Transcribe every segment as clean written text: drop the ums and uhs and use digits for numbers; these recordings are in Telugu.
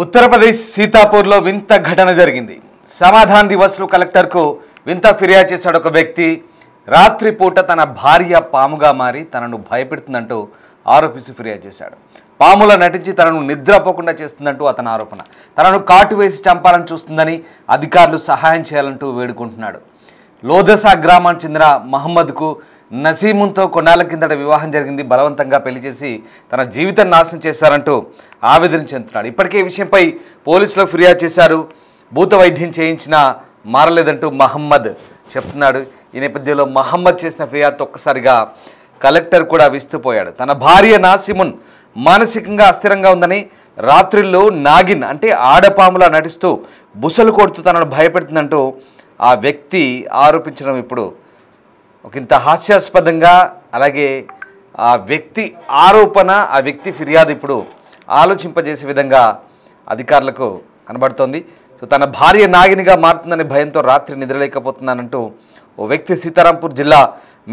ఉత్తరప్రదేశ్ సీతాపూర్లో వింత ఘటన జరిగింది. సమాధాన్ దివస్లో కలెక్టర్కు వింత ఫిర్యాదు చేశాడు ఒక వ్యక్తి. రాత్రిపూట తన భార్య పాముగా మారి తనను భయపెడుతుందంటూ ఆరోపిస్తూ ఫిర్యాదు చేశాడు. పాములా నటించి తనను నిద్రపోకుండా చేస్తుందంటూ అతని ఆరోపణ. తనను కాటు వేసి చంపాలని చూస్తుందని అధికారులు సహాయం చేయాలంటూ వేడుకుంటున్నాడు. లోదసా గ్రామానికి చెందిన మహమ్మద్కు నసీమున్తో కొన్నాళ్ల కిందట వివాహం జరిగింది. బలవంతంగా పెళ్లి చేసి తన జీవితం నాశనం చేశారంటూ ఆవేదన చెందుతున్నాడు. ఇప్పటికే ఈ విషయంపై పోలీసులకు ఫిర్యాదు చేశారు. భూత వైద్యం చేయించినా మారలేదంటూ మహమ్మద్ చెప్తున్నాడు. ఈ నేపథ్యంలో మహమ్మద్ చేసిన ఫిర్యాదుతో ఒక్కసారిగా కలెక్టర్ కూడా విస్తుపోయాడు. తన భార్య నాసిమున్ మానసికంగా అస్థిరంగా ఉందని, రాత్రిళ్ళు నాగిన్ అంటే ఆడపాములా నటిస్తూ బుసలు కొడుతూ తనను భయపెడుతుందంటూ ఆ వ్యక్తి ఆరోపించడం ఇప్పుడు ఒకంత హాస్యాస్పదంగా, అలాగే ఆ వ్యక్తి ఆరోపణ, ఆ వ్యక్తి ఫిర్యాదు ఇప్పుడు ఆలోచింపజేసే విధంగా అధికారులకు కనబడుతోంది. సో తన భార్య నాగినిగా మారుతుందనే భయంతో రాత్రి నిద్రలేకపోతున్నానంటూ ఓ వ్యక్తి సీతారాంపూర్ జిల్లా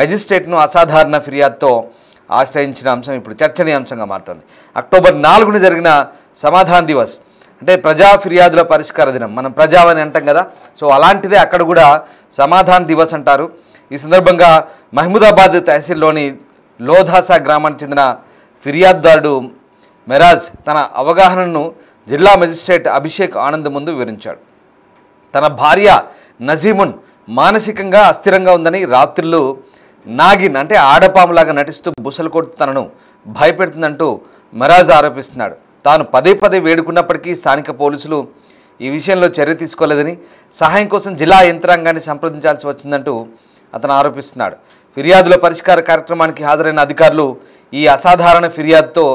మెజిస్ట్రేట్ను అసాధారణ ఫిర్యాదుతో ఆశ్రయించిన అంశం ఇప్పుడు చర్చనీయాంశంగా మారుతోంది. అక్టోబర్ 4న జరిగిన సమాధాన్ దివస్ అంటే ప్రజా ఫిర్యాదుల పరిష్కార దినం. మనం ప్రజా అని అంటాం కదా, సో అలాంటిదే అక్కడ కూడా సమాధాన్ దివస్ అంటారు. ఈ సందర్భంగా మహమూదాబాద్ తహసీల్లోని లోధాసా గ్రామానికి చెందిన ఫిర్యాదుదారుడు మెరాజ్ తన అవగాహనను జిల్లా మెజిస్ట్రేట్ అభిషేక్ ఆనంద్ ముందు వివరించాడు. తన భార్య నజీమున్ మానసికంగా అస్థిరంగా ఉందని, రాత్రులు నాగిన్ అంటే ఆడపాములాగా నటిస్తూ బుసలు కొడుతూ తనను భయపెడుతుందంటూ మెరాజ్ ఆరోపిస్తున్నాడు. తాను పదే పదే వేడుకున్నప్పటికీ స్థానిక పోలీసులు ఈ విషయంలో చర్య తీసుకోలేదని, సహాయం కోసం జిల్లా యంత్రాంగాన్ని సంప్రదించాల్సి వచ్చిందంటూ అతను ఆరోపిస్తున్నాడు. ఫిర్యాదుల పరిష్కార కార్యక్రమానికి హాజరైన అధికారులు ఈ అసాధారణ ఫిర్యాదుతో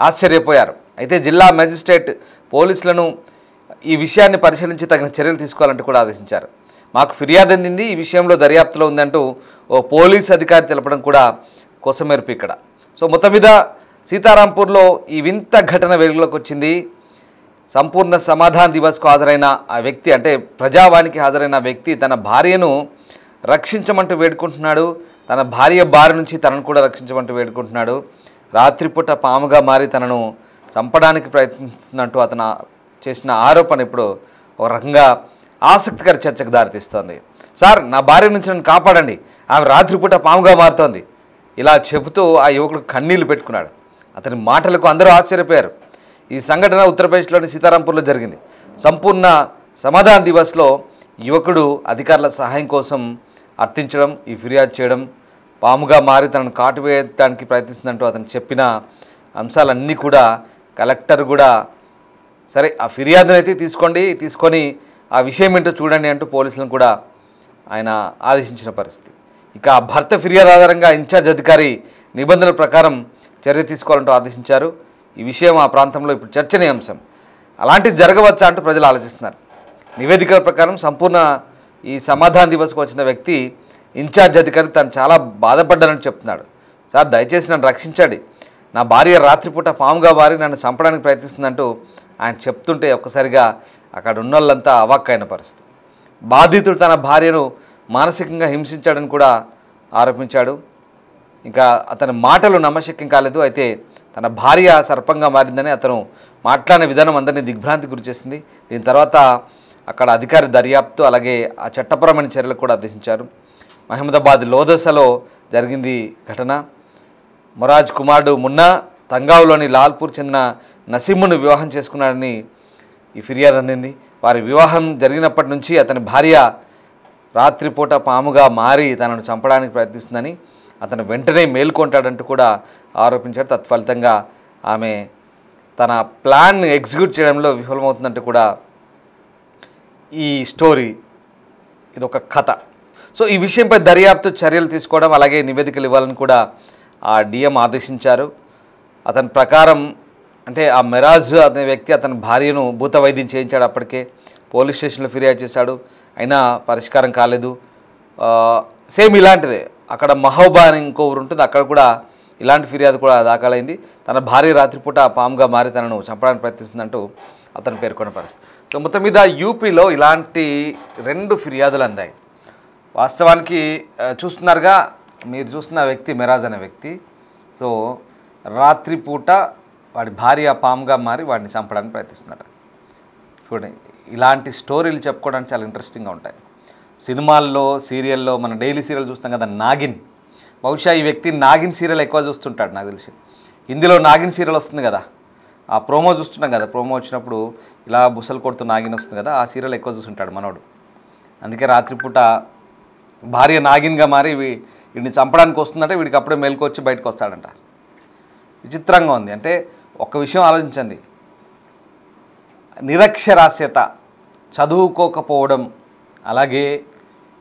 ఆశ్చర్యపోయారు. అయితే జిల్లా మెజిస్ట్రేట్ పోలీసులను ఈ విషయాన్ని పరిశీలించి తగిన చర్యలు తీసుకోవాలంటూ కూడా ఆదేశించారు. మాకు ఫిర్యాదు అందింది, ఈ విషయంలో దర్యాప్తులో ఉందంటూ ఓ పోలీస్ అధికారి తెలపడం కూడా కొసమెరుపు ఇక్కడ. సో మొత్తం మీద సీతారాంపూర్లో ఈ వింత ఘటన వెలుగులోకి వచ్చింది. సంపూర్ణ సమాధాన్ దివస్కు హాజరైన ఆ వ్యక్తి అంటే ప్రజావానికి హాజరైన వ్యక్తి తన భార్యను రక్షించమంటూ వేడుకుంటున్నాడు. తన భార్య బారి నుంచి తనను కూడా రక్షించమంటూ వేడుకుంటున్నాడు. రాత్రిపూట పాముగా మారి తనను చంపడానికి ప్రయత్నిస్తున్నట్టు అతను చేసిన ఆరోపణ ఇప్పుడు ఒక రకంగా ఆసక్తికర చర్చకు దారితీస్తోంది. సార్, నా భార్య నుంచి నన్ను కాపాడండి, ఆమె రాత్రిపూట పాముగా మారుతోంది, ఇలా చెబుతూ ఆ యువకుడు కన్నీళ్లు పెట్టుకున్నాడు. అతని మాటలకు అందరూ ఆశ్చర్యపోయారు. ఈ సంఘటన ఉత్తరప్రదేశ్లోని సీతారాంపూర్లో జరిగింది. సంపూర్ణ సమాధాన్ దివస్లో యువకుడు అధికారుల సహాయం కోసం అర్థించడం, ఈ ఫిర్యాదు చేయడం, పాముగా మారి తనను కాటు వేయడానికి ప్రయత్నిస్తుందంటూ అతను చెప్పిన అంశాలన్నీ కూడా కలెక్టర్ కూడా సరే ఆ ఫిర్యాదును అయితే తీసుకొని ఆ విషయం ఏంటో చూడండి అంటూ పోలీసులను కూడా ఆయన ఆదేశించిన పరిస్థితి. ఇక భర్త ఫిర్యాదు ఆధారంగా ఇన్ఛార్జ్ అధికారి నిబంధనల ప్రకారం చర్య తీసుకోవాలంటూ ఆదేశించారు. ఈ విషయం ఆ ప్రాంతంలో ఇప్పుడు చర్చనీయాంశం. అలాంటిది జరగవచ్చా అంటూ ప్రజలు ఆలోచిస్తున్నారు. నివేదికల ప్రకారం సంపూర్ణ ఈ సమాధాన్ దివస్కు వచ్చిన వ్యక్తి ఇన్ఛార్జ్ అధికారి తను చాలా బాధపడ్డానని చెప్తున్నాడు. సార్, దయచేసి నన్ను రక్షించండి, నా భార్య రాత్రిపూట పాముగా మారి నన్ను చంపడానికి ప్రయత్నిస్తుందంటూ ఆయన చెప్తుంటే ఒక్కసారిగా అక్కడ ఉన్న వాళ్ళంతా అవాక్కైన పరిస్థితి. బాధితుడు తన భార్యను మానసికంగా హింసించాడని కూడా ఆరోపించాడు. ఇంకా అతని మాటలు నమ్మశక్యం కాలేదు. అయితే తన భార్య సర్పంగా మారిందని అతను మాట్లాడిన విధానం అందరినీ దిగ్భ్రాంతి గురిచేసింది. దీని తర్వాత అక్కడ అధికారి దర్యాప్తు, అలాగే ఆ చట్టపరమైన చర్యలు కూడా ఆదేశించారు. మహమూదాబాద్ లోదసలో జరిగింది ఘటన. మొరాజ్ కుమారుడు మున్నా తంగావులోని లాల్పూర్ చెందిన నసీమును వివాహం చేసుకున్నాడని ఈ ఫిర్యాదు అందింది. వారి వివాహం జరిగినప్పటి నుంచి అతని భార్య రాత్రిపూట పాముగా మారి తనను చంపడానికి ప్రయత్నిస్తుందని, అతను వెంటనే మేల్కొంటాడంటూ కూడా ఆరోపించాడు. తత్ఫలితంగా ఆమె తన ప్లాన్ ఎగ్జిక్యూట్ చేయడంలో విఫలమవుతుందంటూ కూడా ఈ స్టోరీ, ఇదొక కథ. సో ఈ విషయంపై దర్యాప్తు చర్యలు తీసుకోవడం, అలాగే నివేదికలు ఇవ్వాలని కూడా ఆ డిఎం ఆదేశించారు. అతని ప్రకారం అంటే ఆ మెరాజ్ అనే వ్యక్తి అతని భార్యను భూత వైద్యం చేయించాడు. అప్పటికే పోలీస్ స్టేషన్లో ఫిర్యాదు చేశాడు, అయినా పరిష్కారం కాలేదు. సేమ్ ఇలాంటిదే అక్కడ మహోబా అని ఇంకో ఊరు ఉంటుంది, అక్కడ కూడా ఇలాంటి ఫిర్యాదు కూడా దాఖలైంది. తన భార్య రాత్రిపూట పాముగా మారి తనను చంపడానికి ప్రయత్నిస్తుందంటూ అతను పేర్కొన్న పరిస్థితి. సో మొత్తం మీద యూపీలో ఇలాంటి 2 ఫిర్యాదులు అందాయి. వాస్తవానికి చూస్తున్నారుగా, మీరు చూస్తున్న వ్యక్తి మెరాజ్ అనే వ్యక్తి. సో రాత్రిపూట వాడి భార్య పాముగా మారి వాడిని చంపడానికి ప్రయత్నిస్తున్నారు. చూడండి, ఇలాంటి స్టోరీలు చెప్పుకోవడానికి చాలా ఇంట్రెస్టింగ్గా ఉంటాయి. సినిమాల్లో, సీరియల్లో మన డైలీ సీరియల్ చూస్తాం కదా, నాగిన్. బహుశా ఈ వ్యక్తి నాగిన్ సీరియల్ ఎక్కువ చూస్తుంటాడు నాకు తెలిసి. హిందీలో నాగిన్ సీరియల్ వస్తుంది కదా, ఆ ప్రోమో చూస్తున్నాం కదా, ప్రోమో వచ్చినప్పుడు ఇలా బుసలు కొడుతూ నాగిన్ వస్తుంది కదా, ఆ సీరియల్ ఎక్కువ చూస్తుంటాడు మనోడు. అందుకే రాత్రిపూట భార్య నాగిన్గా మారి వీడిని చంపడానికి వస్తుందంటే వీడికి అప్పుడే మేలుకు వచ్చి బయటకు వస్తాడంట. విచిత్రంగా ఉంది. అంటే ఒక్క విషయం ఆలోచించండి, నిరక్షరాస్యత, చదువుకోకపోవడం, అలాగే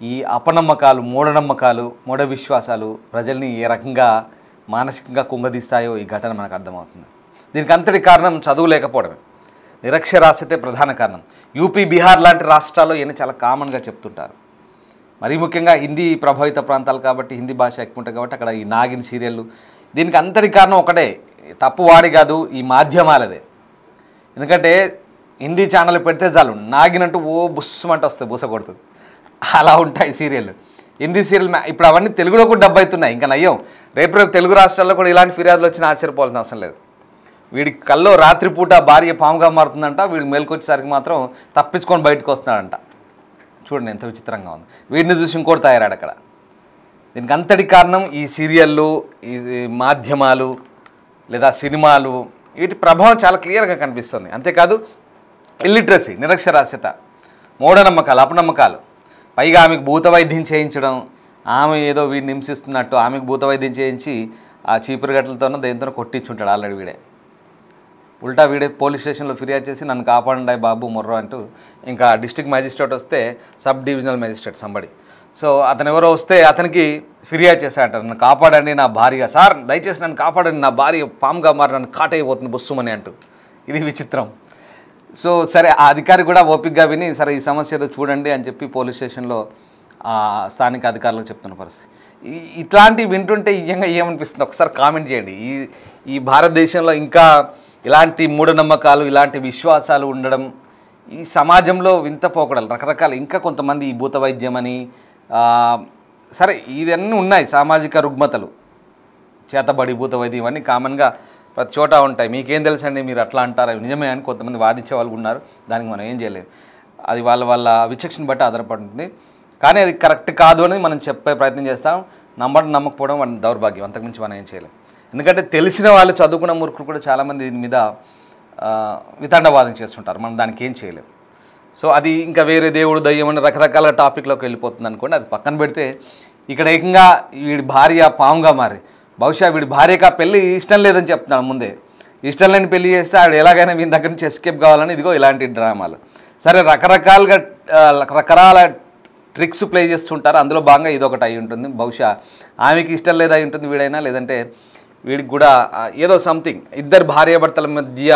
ఈ అపనమ్మకాలు, మూఢనమ్మకాలు, మూఢ విశ్వాసాలు ప్రజల్ని ఏ రకంగా మానసికంగా కుంగదీస్తాయో ఈ ఘటన మనకు అర్థమవుతుంది. దీనికి అంతటి కారణం చదువు లేకపోవడమే, నిరక్షరాస్యతే ప్రధాన కారణం. యూపీ, బీహార్ లాంటి రాష్ట్రాల్లో ఇవన్నీ చాలా కామన్గా చెప్తుంటారు. మరీ ముఖ్యంగా హిందీ ప్రభావిత ప్రాంతాలు కాబట్టి, హిందీ భాష ఎక్కువ ఉంటుంది కాబట్టి అక్కడ ఈ నాగిన్ సీరియళ్ళు. దీనికి అంతటి కారణం ఒకటే, తప్పు వాడి కాదు, ఈ మాధ్యమాలదే. ఎందుకంటే హిందీ ఛానల్ పెడితే చాలు నాగిన్ అంటూ ఓ బుస్సుమంట వస్తుంది, బుస కొడుతుంది. అలా ఉంటాయి సీరియల్. హిందీ సీరియల్ ఇప్పుడు అవన్నీ తెలుగులో కూడా డబ్బు అవుతున్నాయి, ఇంకా నయ్యం. రేపు తెలుగు రాష్ట్రాల్లో కూడా ఇలాంటి ఫిర్యాదులు వచ్చినా ఆశ్చర్యపోవాల్సిన అవసరం లేదు. వీడి కల్లో రాత్రిపూట భార్య పాముగా మారుతుందంట, వీడికి మేలుకొచ్చేసరికి మాత్రం తప్పించుకొని బయటకు వస్తున్నాడంట. చూడండి ఎంత విచిత్రంగా ఉంది. వీడిని చూసి ఇంకోటి తయారాడు అక్కడ. దీనికి అంతటి కారణం ఈ సీరియళ్ళు, ఈ మాధ్యమాలు లేదా సినిమాలు, వీటి ప్రభావం చాలా క్లియర్గా కనిపిస్తుంది. అంతేకాదు ఇల్లిటరసీ, నిరక్షరాస్యత, మూఢనమ్మకాలు, అపనమ్మకాలు, పైగా ఆమెకు భూత వైద్యం చేయించడం, ఆమె ఏదో వీడిని హింసిస్తున్నట్టు ఆమెకు భూత వైద్యం చేయించి ఆ చీపురు గట్లతోనో దేనితోనో కొట్టించుంటాడు ఆల్రెడీ వీడే. ఉల్టా వీడే పోలీస్ స్టేషన్లో ఫిర్యాదు చేసి నన్ను కాపాడండి బాబు మొర్రో అంటూ, ఇంకా డిస్ట్రిక్ట్ మ్యాజిస్ట్రేట్ వస్తే sub divisional magistrate somebody, so అతను ఎవరో వస్తే అతనికి ఫిర్యాదు చేశాడట, నన్ను కాపాడండి నా భార్య, సార్ దయచేసి నన్ను కాపాడండి, నా భార్య పాముగా మారి నన్ను కాటైపోతుంది బుస్సుమని అంటూ. ఇది విచిత్రం. సో సరే, ఆ అధికారి కూడా ఓపికగా విని సరే ఈ సమస్య ఏదో చూడండి అని చెప్పి పోలీస్ స్టేషన్లో స్థానిక అధికారులకు చెప్తున్న పరిస్థితి. ఇట్లాంటివి వింటుంటే నిజంగా ఏమనిపిస్తుంది ఒకసారి కామెంట్ చేయండి. ఈ భారతదేశంలో ఇంకా ఇలాంటి మూఢనమ్మకాలు, ఇలాంటి విశ్వాసాలు ఉండడం, ఈ సమాజంలో వింత పోకడలు రకరకాల, ఇంకా కొంతమంది ఈ భూత వైద్యం అని, సరే ఇవన్నీ ఉన్నాయి, సామాజిక రుగ్మతలు, చేతబడి, భూత వైద్యం ఇవన్నీ కామన్గా ప్రతి చోట ఉంటాయి. మీకేం తెలుసండి, మీరు అట్లా అంటారు, అవి నిజమే అని కొంతమంది వాదించే వాళ్ళు ఉన్నారు. దానికి మనం ఏం చేయలేము, అది వాళ్ళ విచక్షణ బట్టి ఆధారపడుతుంది. కానీ అది కరెక్ట్ కాదు అని మనం చెప్పే ప్రయత్నం చేస్తాం. నమ్మకపోవడం మన దౌర్భాగ్యం, అంతకుమించి మనం ఏం చేయలేం. ఎందుకంటే తెలిసిన వాళ్ళు, చదువుకున్న మూర్ఖులు కూడా చాలామంది దీని మీద వితండవాదం చేస్తుంటారు, మనం దానికి ఏం చేయలేం. సో అది ఇంకా వేరే దేవుడు, దయ్యం అని రకరకాల టాపిక్లోకి వెళ్ళిపోతుంది అనుకోండి. అది పక్కన పెడితే ఇక్కడ ఏకంగా వీడి భార్య పాముగా మారి, బహుశా వీడి భార్యకి ఆ పెళ్ళి ఇష్టం లేదని చెప్తున్నాడు ముందే. ఇష్టం లేని పెళ్లి చేస్తే ఆవిడ ఎలాగైనా వీని దగ్గర నుంచి ఎస్కేప్ కావాలని ఇదిగో ఇలాంటి డ్రామాలు. సరే, రకరకాల ట్రిక్స్ ప్లే చేస్తుంటారు, అందులో భాగంగా ఇదొకటి అయి ఉంటుంది. బహుశా ఆమెకి ఇష్టం లేదా అయి ఉంటుంది వీడైనా, లేదంటే వీడికి కూడా ఏదో సంథింగ్, ఇద్దరు భార్యాభర్తల మధ్య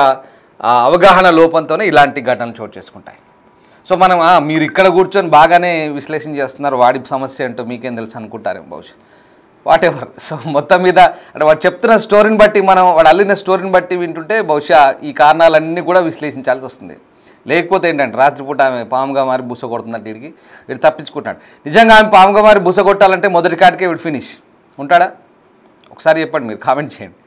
అవగాహన లోపంతోనే ఇలాంటి ఘటనలు చోటు చేసుకుంటాయి. సో మనం మీరు ఇక్కడ కూర్చొని బాగానే విశ్లేషణ చేస్తున్నారు, వాడి సమస్య ఏంటో మీకేం తెలుసు అనుకుంటారేమో బహుశా, వాట్ ఎవర్. సో మొత్తం మీద అంటే వాడు చెప్తున్న స్టోరీని బట్టి, వాడు అల్లిన స్టోరీని బట్టి వింటుంటే బహుశా ఈ కారణాలన్నీ కూడా విశ్లేషించాల్సి వస్తుంది. లేకపోతే ఏంటంటే రాత్రిపూట ఆమె పాముగా మారి బుస కొడుతుందంటే వీడు తప్పించుకుంటాడు. నిజంగా ఆమె పాముగా మారి బుస కొట్టాలంటే మొదటి కాటికే వీడు ఫినిష్ ఉంటాడా? ఒకసారి చెప్పండి, మీరు కామెంట్ చేయండి,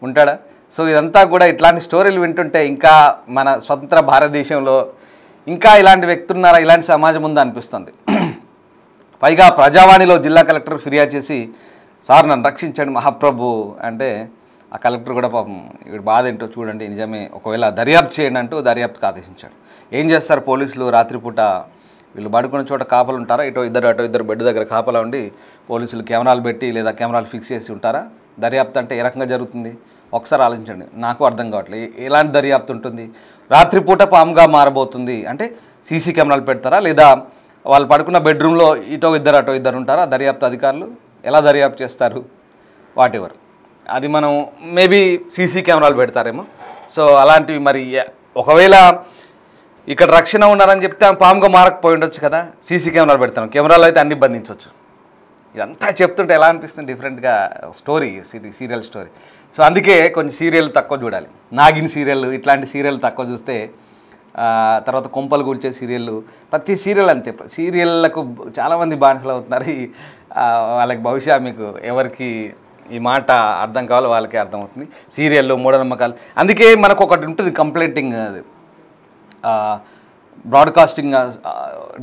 ఉంటాడా? సో ఇదంతా కూడా ఇట్లాంటి స్టోరీలు వింటుంటే ఇంకా మన స్వతంత్ర భారతదేశంలో ఇంకా ఇలాంటి వ్యక్తులు ఉన్నారా, ఇలాంటి సమాజం ఉందా అనిపిస్తుంది. పైగా ప్రజావాణిలో జిల్లా కలెక్టర్ ఫిర్యాదు చేసి, సార్ నన్ను రక్షించండి మహాప్రభు అంటే, ఆ కలెక్టర్ కూడా పాపం ఇక్కడ బాధ ఏంటో చూడండి, నిజమే ఒకవేళ దర్యాప్తు చేయండి అంటూ దర్యాప్తుకు ఆదేశించాడు. ఏం చేస్తారు పోలీసులు, రాత్రిపూట వీళ్ళు పడుకున్న చోట కాపలు ఉంటారా, అటో ఇద్దరు బెడ్ దగ్గర కాపలా ఉండి పోలీసులు కెమెరాలు పెట్టి లేదా కెమెరాలు ఫిక్స్ చేసి ఉంటారా? దర్యాప్తు అంటే ఏ రకంగా జరుగుతుంది ఒకసారి ఆలోచించండి, నాకు అర్థం కావట్లేదు. ఎలాంటి దర్యాప్తు ఉంటుంది? రాత్రిపూట పాముగా మారబోతుంది అంటే సీసీ కెమెరాలు పెడతారా, లేదా వాళ్ళు పడుకున్న బెడ్రూమ్లో అటో ఇద్దరు ఉంటారా దర్యాప్తు అధికారులు? ఎలా దర్యాప్తు చేస్తారు? వాట్ ఎవర్, అది మనం మేబీ సీసీ కెమెరాలు పెడతారేమో. సో అలాంటివి మరి ఒకవేళ ఇక్కడ రక్షణ ఉన్నారని చెప్తే పాముగా మారకపోయి ఉండొచ్చు కదా, సీసీ కెమెరాలు పెడతాను, కెమెరాలు అయితే అన్ని బంధించవచ్చు. ఇదంతా చెప్తుంటే ఎలా అనిపిస్తుంది, డిఫరెంట్గా స్టోరీ, సీరియల్ స్టోరీ. సో అందుకే కొన్ని సీరియల్ తక్కువ చూడాలి, నాగిన్ సీరియల్ ఇట్లాంటి సీరియల్ తక్కువ చూస్తే, తర్వాత కొంపలు కూల్చే సీరియళ్ళు, ప్రతి సీరియల్ అంతే. సీరియళ్లకు చాలామంది బానిసలు అవుతున్నారు. వాళ్ళకి బహుశా మీకు ఎవరికి ఈ మాట అర్థం కావాలో వాళ్ళకే అర్థమవుతుంది. సీరియల్లో మూఢనమ్మకాలు, అందుకే మనకు ఒకటి ఉంటుంది కంప్లైంటింగ్, బ్రాడ్కాస్టింగ్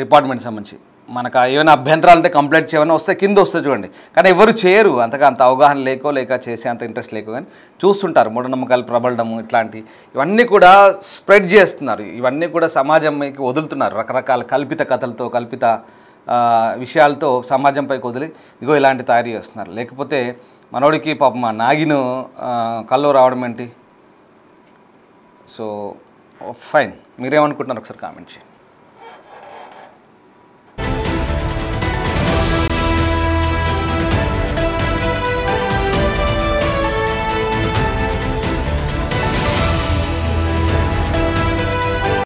డిపార్ట్మెంట్ సంబంధించి మనకు ఏమైనా అభ్యంతరాలు అంటే కంప్లైంట్ చేయమని వస్తే కింద వస్తే చూడండి, కానీ ఎవరు చేయరు, అంత అవగాహన లేక చేసే అంత ఇంట్రెస్ట్ లేకో, కానీ చూస్తుంటారు మూఢనమ్మకాలు ప్రబలడము ఇట్లాంటి ఇవన్నీ కూడా స్ప్రెడ్ చేస్తున్నారు, ఇవన్నీ కూడా సమాజంపైకి వదులుతున్నారు రకరకాల కల్పిత కథలతో కల్పిత విషయాలతో సమాజంపైకి వదిలి ఇగో ఇలాంటి తయారు చేస్తున్నారు. లేకపోతే మనోడికి పాపం మా నాగిను కళ్ళు రావడం ఏంటి? సో ఫైన్, మీరేమనుకుంటున్నారు ఒకసారి కామెంట్ చేయండి.